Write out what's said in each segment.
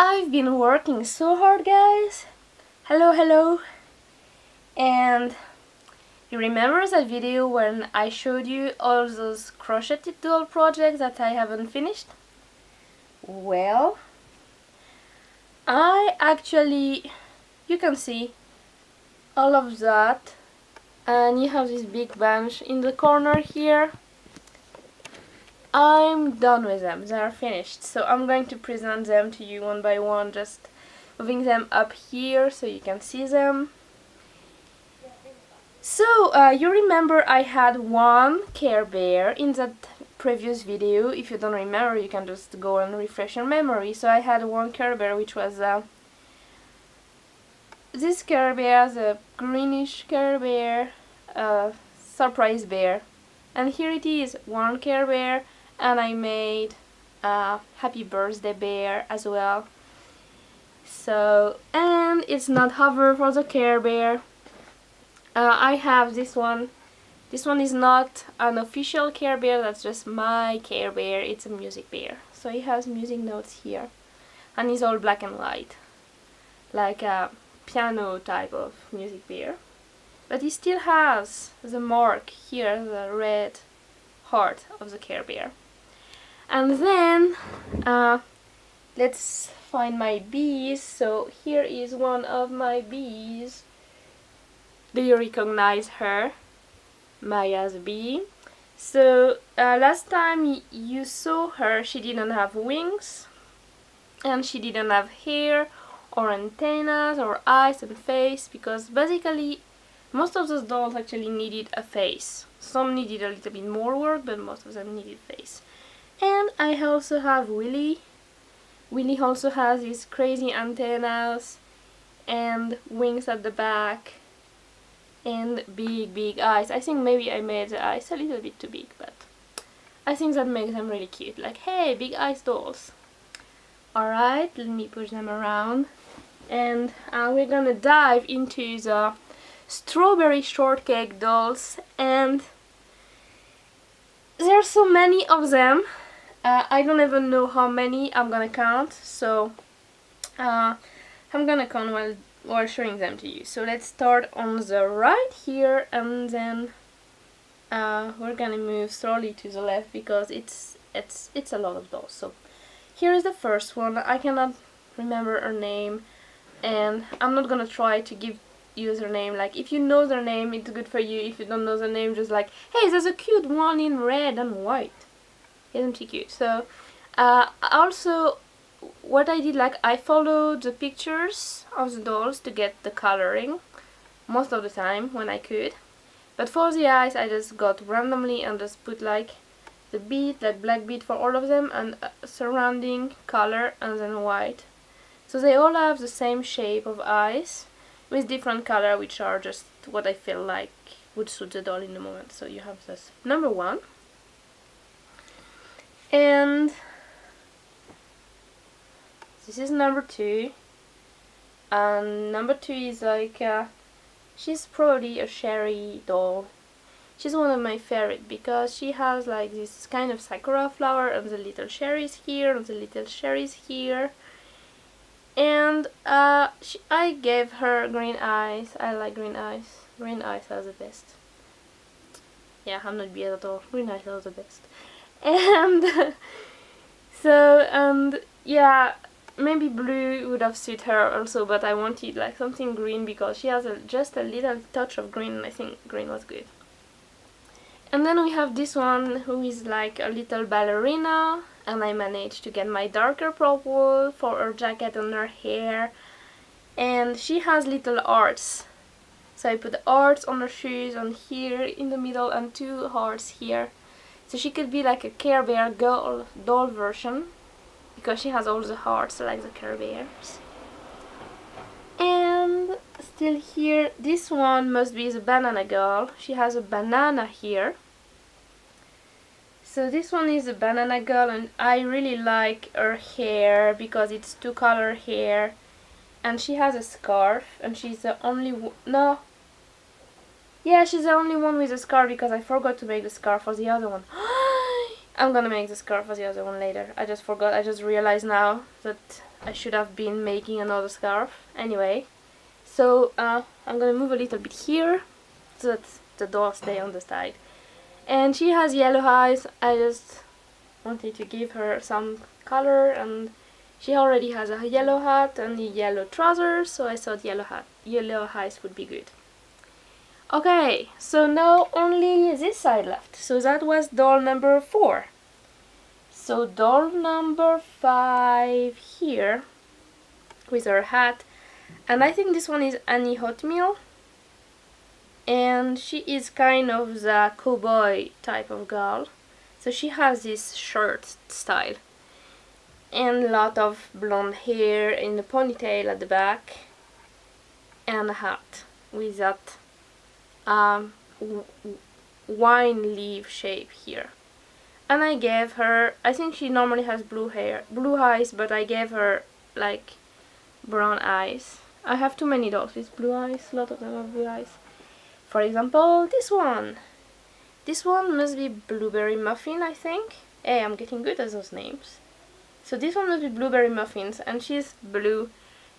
I've been working so hard, guys. Hello. And you remember that video when I showed you all those crocheted doll projects that I haven't finished? Well, you can see all of that, and you have this big bunch in the corner here. I'm done with them, they are finished, so I'm going to present them to you one by one, just moving them up here so you can see them. So, you remember I had one Care Bear in that previous video. If you don't remember, you can just go and refresh your memory. So I had one Care Bear, which was this Care Bear, the greenish Care Bear, surprise bear. And here it is, one Care Bear, and I made a happy birthday bear as well. So, and it's not hover for the Care Bear. I have this one. This one is not an official Care Bear, that's just my Care Bear. It's a music bear. So it has music notes here. And it's all black and white. Like a piano type of music bear. But it still has the mark here, the red heart of the Care Bear. And then, let's find my bees. So here is one of my bees. Do you recognize her? Maya's bee. So last time you saw her, she didn't have wings, and she didn't have hair or antennas or eyes and face, because basically most of those dolls actually needed a face. Some needed a little bit more work, but most of them needed face. And I also have Willy. Willy also has these crazy antennas and wings at the back and big eyes. I think maybe I made the eyes a little bit too big, but I think that makes them really cute. Like, hey, big eyes dolls. Alright, let me push them around. And we're gonna dive into the strawberry shortcake dolls. And there are so many of them. I don't even know how many I'm gonna count. So I'm gonna count while showing them to you. So let's start on the right here, and then we're gonna move slowly to the left because it's a lot of dolls. So here is the first one. I cannot remember her name, and I'm not gonna try to give you their name. Like, if you know their name, it's good for you. If you don't know their name, just like, hey, there's a cute one in red and white. Isn't she cute? So also, what I did, like, I followed the pictures of the dolls to get the coloring most of the time when I could. But for the eyes, I just got randomly and just put like the bead, like black bead for all of them, and surrounding color and then white. So they all have the same shape of eyes with different color, which are just what I feel like would suit the doll in the moment. So you have this number one. And this is number two, and number two is like, she's probably a Sherry doll. She's one of my favorite because she has like this kind of sakura flower and the little cherries here and the little cherries here. And I gave her green eyes. I like green eyes. Green eyes are the best. Yeah, I'm not biased at all. Green eyes are the best. And yeah, maybe blue would have suited her also, but I wanted like something green because she has just a little touch of green, and I think green was good. And then we have this one who is like a little ballerina, and I managed to get my darker purple for her jacket and her hair. And she has little hearts. So I put the hearts on her shoes and here in the middle, and two hearts here. So she could be like a Care Bear girl doll version, because she has all the hearts like the Care Bears. And still here, this one must be the banana girl. She has a banana here. So this one is a banana girl, and I really like her hair because it's two-color hair. And she has a scarf, and she's the only she's the only one with a scarf because I forgot to make the scarf for the other one. I'm gonna make the scarf for the other one later. I just forgot. I just realized now that I should have been making another scarf. Anyway, so I'm gonna move a little bit here so that the doll stay on the side. And she has yellow eyes. I just wanted to give her some color, and she already has a yellow hat and yellow trousers, so I thought yellow eyes would be good. Okay, so now only this side left. So that was doll number 4. So doll number 5 here with her hat, and I think this one is Annie Oatmeal, and she is kind of the cowboy type of girl. So she has this shirt style and a lot of blonde hair in a ponytail at the back and a hat with that wine leaf shape here. And I gave her, I think she normally has blue eyes, but I gave her like brown eyes. I have too many dolls with blue eyes, a lot of them have blue eyes. For example, this one. This one must be Blueberry Muffin, I think. Hey, I'm getting good at those names. So this one must be Blueberry Muffins, and she's blue.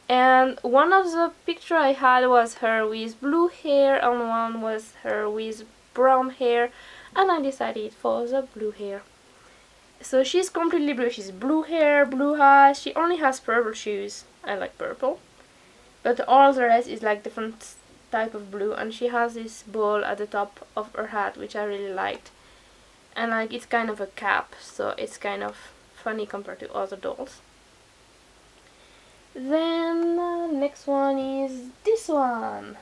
And one of the picture I had was her with blue hair, and one was her with brown hair, and I decided for the blue hair. So she's completely blue. She's blue hair, blue eyes. She only has purple shoes. I like purple. But all the rest is like different type of blue, and she has this ball at the top of her hat, which I really liked. And like it's kind of a cap, so it's kind of funny compared to other dolls. Then next one is this one.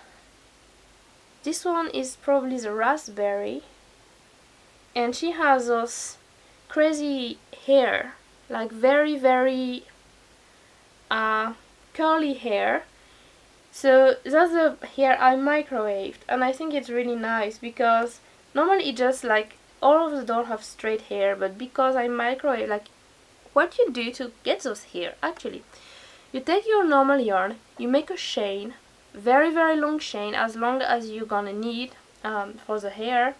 This one is probably the Raspberry, and she has those crazy hair, like very curly hair. So that's the hair I microwaved, and I think it's really nice because normally it just like all of the dolls have straight hair, but because I microwave, like what you do to get those hair, actually, you take your normal yarn, you make a chain, very long chain, as long as you're gonna need for the hair.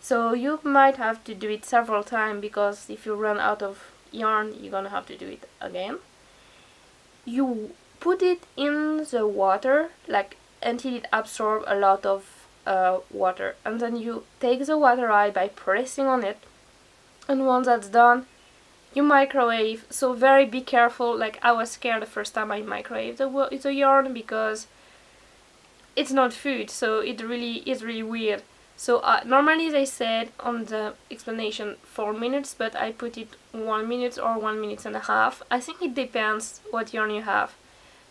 So you might have to do it several times, because if you run out of yarn, you're gonna have to do it again. You put it in the water, like until it absorbs a lot of water, and then you take the water out by pressing on it, and once that's done, you microwave. So be careful. Like I was scared the first time I microwaved the yarn, because it's not food, so it really is really weird. So normally they said on the explanation 4 minutes, but I put it 1 minute or 1 minute and a half. I think it depends what yarn you have.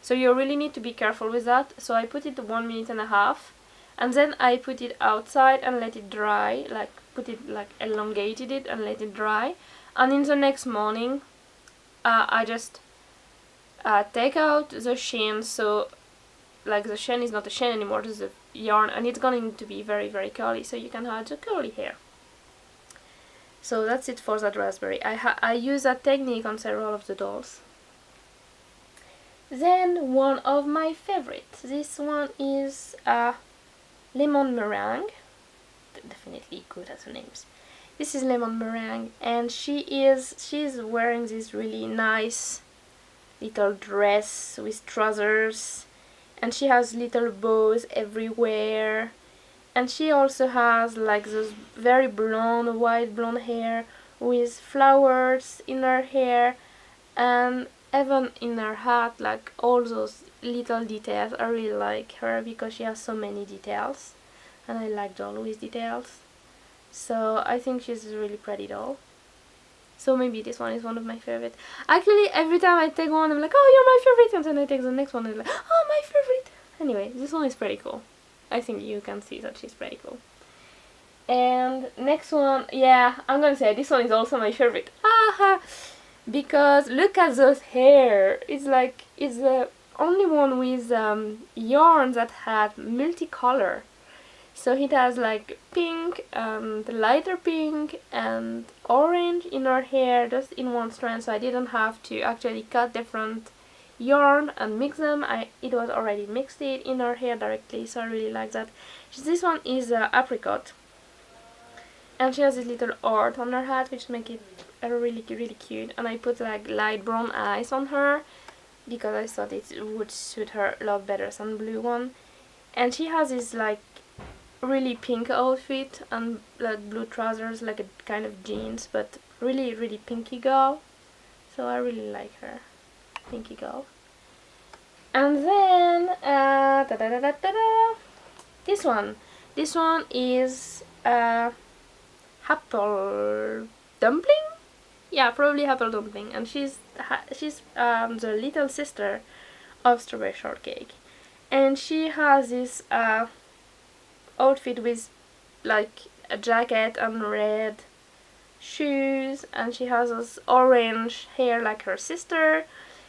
So you really need to be careful with that. So I put it 1 minute and a half, and then I put it outside and let it dry, like put it like elongated it and let it dry. And in the next morning I just take out the sheen, so like the sheen is not a sheen anymore, this is a yarn, and it's going to be very curly, so you can have the curly hair. So that's it for that Raspberry. I use that technique on several of the dolls. Then one of my favorites. This one is Lemon Meringue. Definitely good at the names. This is Lemon Meringue, and she's wearing this really nice little dress with trousers, and she has little bows everywhere, and she also has like those very white blonde hair with flowers in her hair, and even in her hat, like all those little details. I really like her because she has so many details, and I like doll with details. So I think she's a really pretty doll. So maybe this one is one of my favorite. Actually, every time I take one, I'm like, oh, you're my favorite, and then I take the next one and I'm like, oh, my favorite. Anyway, this one is pretty cool. I think you can see that she's pretty cool. And next one, yeah, I'm gonna say this one is also my favorite. Aha! Because look at those hair. It's like, it's the only one with yarn that had multicolor. So it has like pink, lighter pink and orange in her hair, just in one strand, so I didn't have to actually cut different yarn and mix them. It was already mixed in her hair directly, so I really like that. This one is apricot, and she has this little heart on her hat, which make it really cute, and I put like light brown eyes on her, because I thought it would suit her a lot better than the blue one. And she has this like really pink outfit and like blue trousers, like a kind of jeans, but really pinky girl. So I really like her, pinky girl. And then this one is apple dumpling. Yeah, probably apple dumpling, and she's the little sister of strawberry shortcake, and she has this outfit with like a jacket and red shoes, and she has this orange hair like her sister,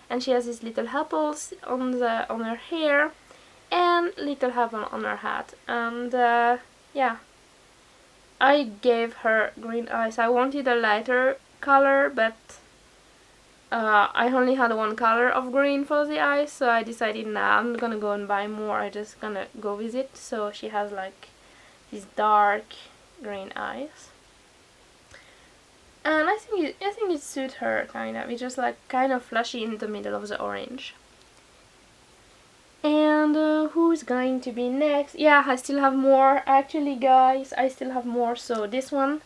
and she has these little apples on her hair and little apple on her hat. And yeah, I gave her green eyes. I wanted a lighter color, but I only had one color of green for the eyes, so I decided, nah, I'm not gonna go and buy more, I'm just gonna go with it. So she has like these dark green eyes, and I think it suits her kind of. It's just like kind of flashy in the middle of the orange. And who's going to be next? Yeah, I still have more. Actually, guys, I still have more. So this one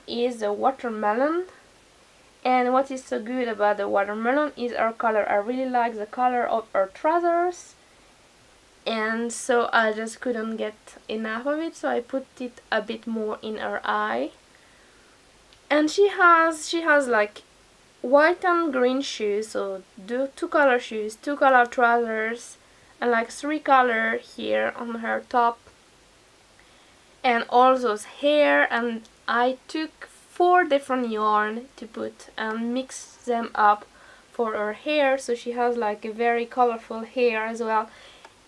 is a watermelon. And what is so good about the watermelon is her color. I really like the color of her trousers, and so I just couldn't get enough of it, so I put it a bit more in her eye. And she has like white and green shoes, so two color shoes, two color trousers, and like three color here on her top, and all those hair. And I took 4 different yarn to put and mix them up for her hair, so she has like a very colorful hair as well,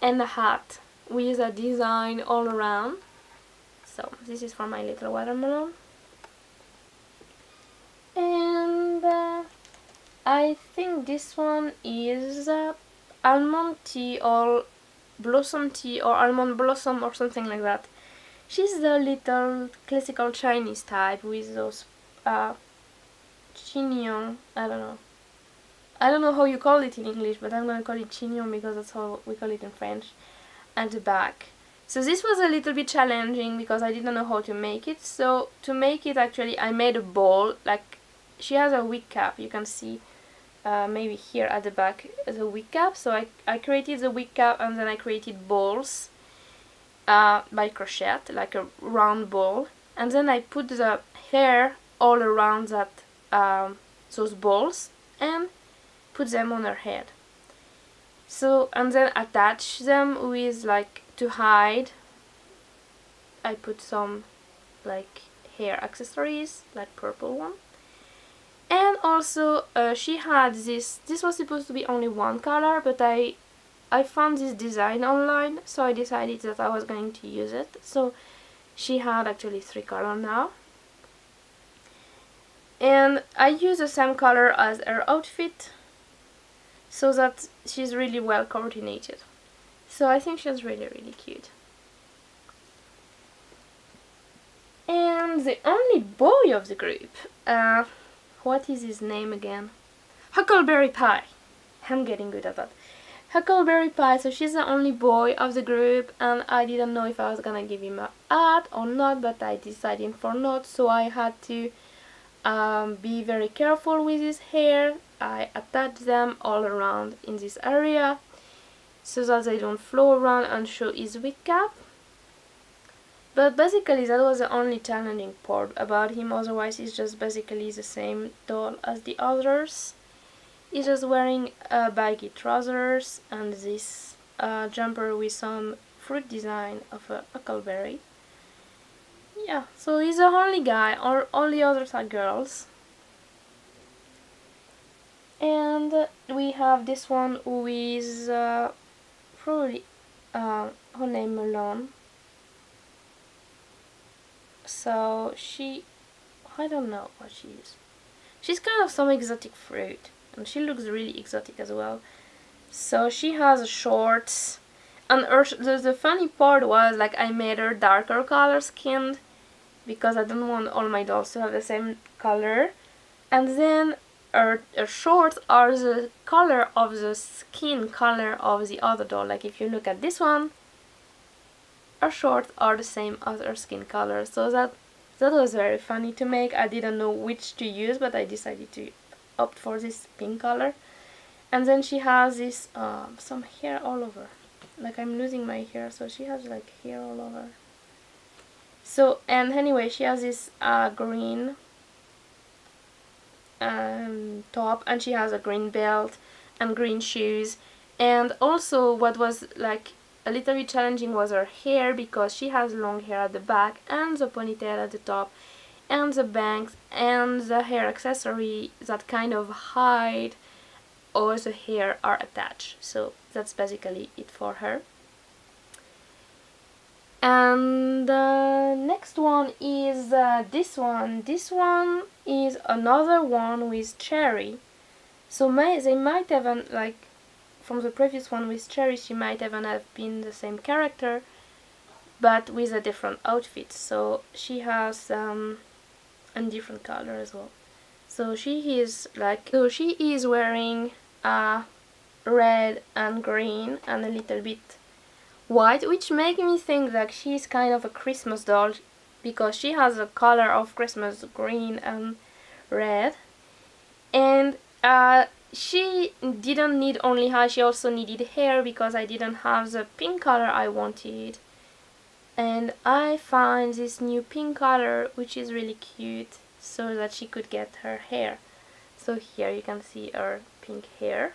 and a hat with a design all around. So this is for my little watermelon. And I think this one is almond tea or blossom tea or almond blossom or something like that. She's the little classical Chinese type with those chignon. I don't know how you call it in English, but I'm gonna call it chignon because that's how we call it in French. At the back. So this was a little bit challenging because I didn't know how to make it. So to make it, actually, I made a ball. Like, she has a wig cap. You can see maybe here at the back the wig cap. So I created the wig cap, and then I created balls by crochet, like a round ball, and then I put the hair all around that those balls and put them on her head. So, and then attach them with, like, to hide, I put some like hair accessories, like purple one. And also she had this was supposed to be only one color, but I found this design online, so I decided that I was going to use it. So she had actually 3 colors now. And I use the same color as her outfit, so that she's really well coordinated. So I think she's really cute. And the only boy of the group, what is his name again? Huckleberry Pie. I'm getting good at that. Huckleberry Pie, so she's the only boy of the group, and I didn't know if I was gonna give him a hat or not, but I decided for not, so I had to be very careful with his hair. I attached them all around in this area so that they don't flow around and show his wig cap. But basically that was the only challenging part about him, otherwise he's just basically the same doll as the others. He's just wearing baggy trousers and this jumper with some fruit design of a huckleberry. Yeah, so he's the only guy, all the others are girls. And we have this one who is probably her name Melon. So I don't know what she is. She's kind of some exotic fruit, and she looks really exotic as well. So she has shorts, and the funny part was, like, I made her darker color skinned because I don't want all my dolls to have the same color. And then her shorts are the color of the skin color of the other doll. Like if you look at this one, her shorts are the same as her skin color. So that was very funny to make. I didn't know which to use, but I decided to opt for this pink color. And then she has this some hair all over. Like I'm losing my hair, so she has like hair all over. So, and anyway, she has this green top, and she has a green belt and green shoes. And also what was like a little bit challenging was her hair, because she has long hair at the back and the ponytail at the top and the bangs and the hair accessory that kind of hide all the hair are attached. So that's basically it for her. And the next one is this one. This one is another one with Cherry. So they might have, like from the previous one with Cherry, she might even have been the same character, but with a different outfit. So she has a different color as well. So she is wearing red and green and a little bit white, which make me think that she's kind of a Christmas doll, because she has a color of Christmas, green and red. And she didn't need only eyes, she also needed hair, because I didn't have the pink color I wanted. And I find this new pink color, which is really cute, so that she could get her hair. So here you can see her pink hair.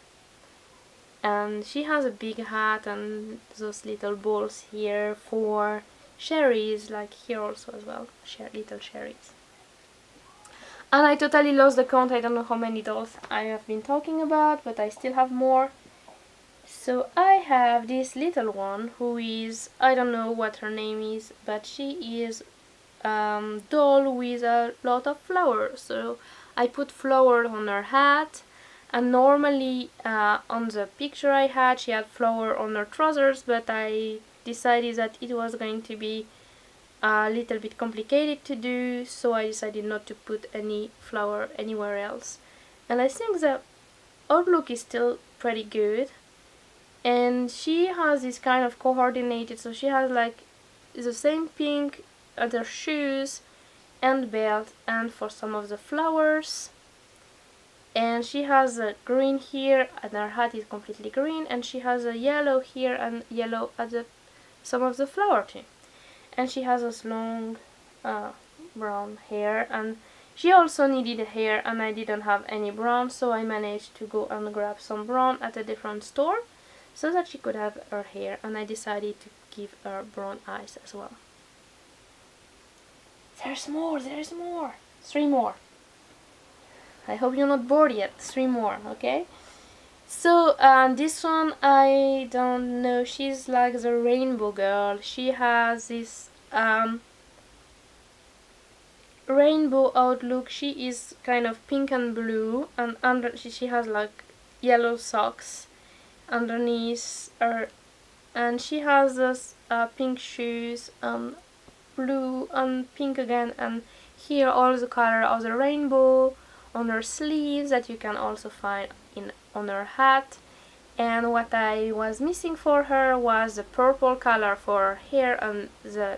And she has a big hat and those little balls here for cherries, like here also as well, little cherries. And I totally lost the count. I don't know how many dolls I have been talking about, but I still have more. So I have this little one who is, I don't know what her name is, but she is doll with a lot of flowers. So I put flowers on her hat. And normally on the picture I had, she had flower on her trousers, but I decided that it was going to be a little bit complicated to do, so I decided not to put any flower anywhere else. And I think the outlook is still pretty good. And she has this kind of coordinated, so she has like the same pink other shoes and belt, and for some of the flowers. And she has a green here, and her hat is completely green, and she has a yellow here and yellow at some of the flower too. And she has this long brown hair, and she also needed hair, and I didn't have any brown, so I managed to go and grab some brown at a different store so that she could have her hair, and I decided to give her brown eyes as well. There's more! 3 more. I hope you're not bored yet. 3 more, okay? So this one, I don't know, she's like the rainbow girl. She has this rainbow outlook. She is kind of pink and blue, and she has like yellow socks underneath her, and she has this pink shoes, blue and pink again, and here all the color of the rainbow on her sleeves that you can also find on her hat. And what I was missing for her was the purple color for her hair and the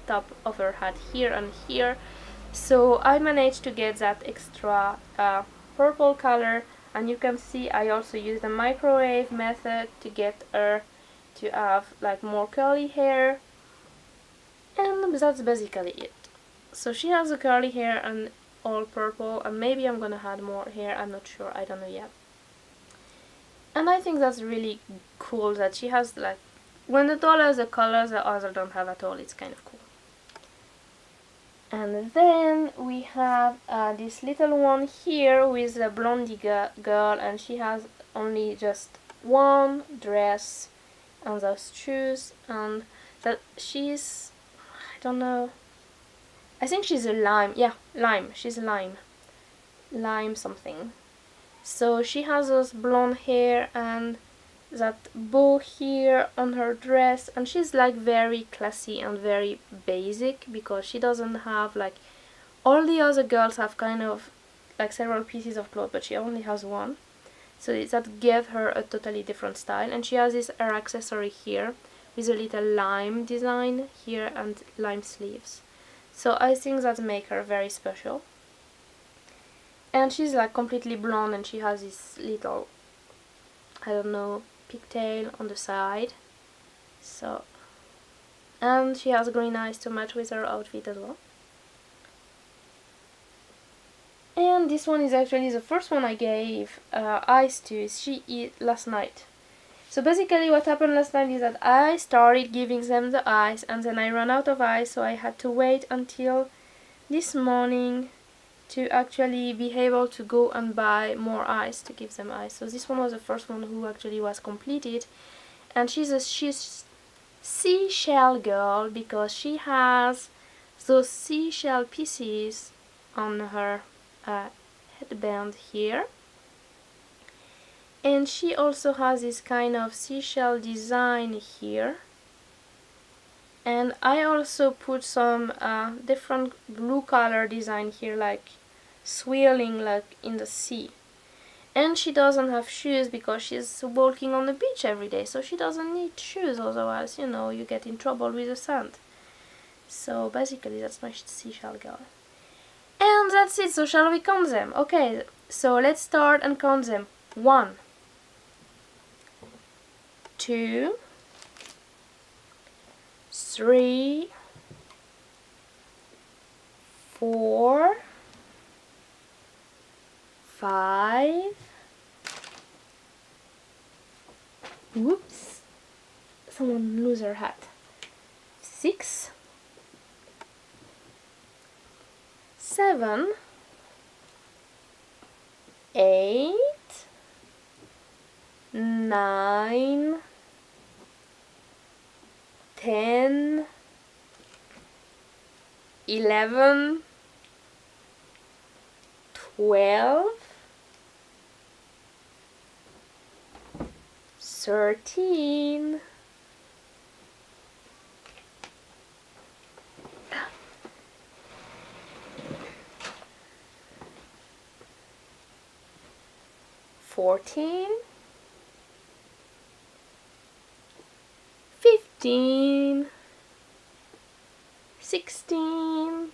top of her hat here and here. So I managed to get that extra purple color, and you can see I also used the microwave method to get her to have like more curly hair. And that's basically it. So she has the curly hair and all purple, and maybe I'm gonna add more hair, I'm not sure, I don't know yet. And I think that's really cool that she has like, when the doll has the colors the other don't have at all, it's kind of cool. And then we have this little one here with a blondie girl, and she has only just one dress and those shoes, and that she's, I don't know, I think she's a lime, yeah, lime, she's lime something. So she has those blonde hair and that bow here on her dress, and she's like very classy and very basic, because she doesn't have like, all the other girls have kind of like several pieces of cloth, but she only has one. So that gave her a totally different style. And she has this hair accessory here with a little lime design here and lime sleeves. So I think that makes her very special. And she's like completely blonde, and she has this little, I don't know, pigtail on the side. So, and she has green eyes to match with her outfit as well. And this one is actually the first one I gave eyes to. She ate last night. So basically what happened last night is that I started giving them the eyes, and then I ran out of eyes, so I had to wait until this morning to actually be able to go and buy more eyes to give them eyes. So this one was the first one who actually was completed, and she's seashell girl because she has those seashell pieces on her headband here, and she also has this kind of seashell design here. And I also put some different blue color design here, like swirling like in the sea. And she doesn't have shoes because she's walking on the beach every day, so she doesn't need shoes, otherwise, you know, you get in trouble with the sand. So basically that's my seashell girl. And that's it. So shall we count them? Okay, so let's start and count them. 1, 2, 3, 4, 5. Whoops! Someone lose her hat. 6, 7, 8, 9, 10, 11, 12, 13, 14, 15, 16,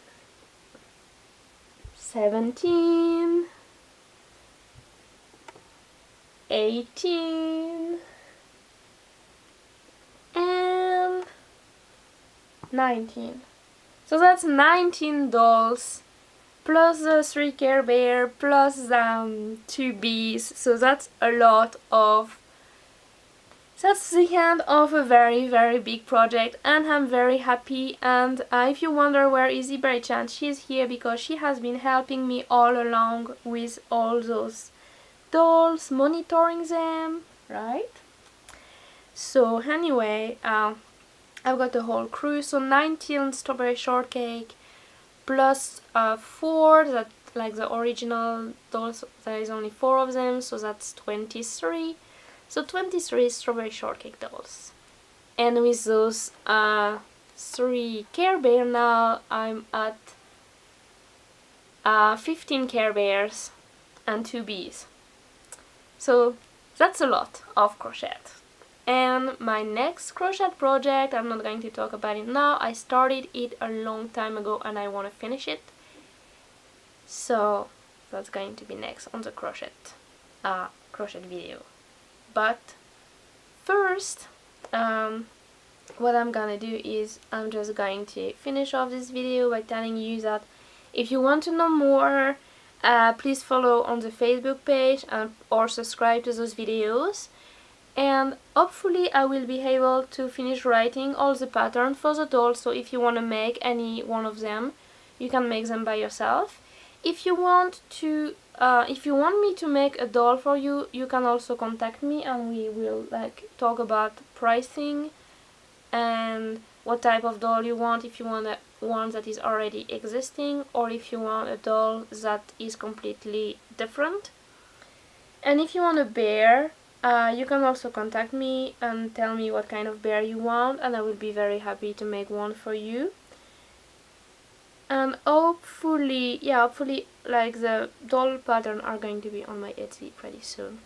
17, 18, and 19. So that's 19 dolls plus the 3 Care Bear plus 2 bees. So that's a lot of, that's the end of a very big project, and I'm very happy. And if you wonder where is Iberry-chan, she's here because she has been helping me all along with all those dolls, monitoring them, right? So anyway, I've got the whole crew. So 19 strawberry shortcake plus 4, that like the original dolls, there is only 4 of them, so that's 23. So 23 strawberry shortcake dolls. And with those 3 Care Bear now, I'm at 15 Care Bears and 2 bees. So that's a lot of crochet. And my next crochet project, I'm not going to talk about it now. I started it a long time ago and I want to finish it. So that's going to be next on the crochet video. But first, what I'm gonna do is I'm just going to finish off this video by telling you that if you want to know more, please follow on the Facebook page or subscribe to those videos. And hopefully I will be able to finish writing all the patterns for the dolls, so if you want to make any one of them, you can make them by yourself. If you want to, if you want me to make a doll for you, you can also contact me and we will like talk about pricing and what type of doll you want, if you want one that is already existing or if you want a doll that is completely different. And if you want a bear, you can also contact me and tell me what kind of bear you want, and I will be very happy to make one for you. and hopefully like the doll pattern are going to be on my Etsy pretty soon,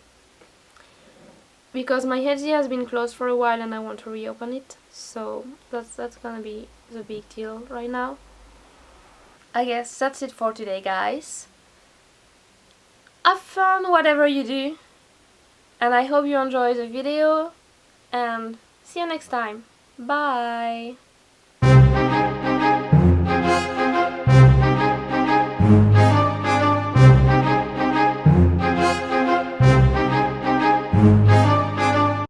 because my Etsy has been closed for a while and I want to reopen it, so that's gonna be the big deal right now. I guess that's it for today, guys. Have fun whatever you do, and I hope you enjoy the video, and see you next time. Bye!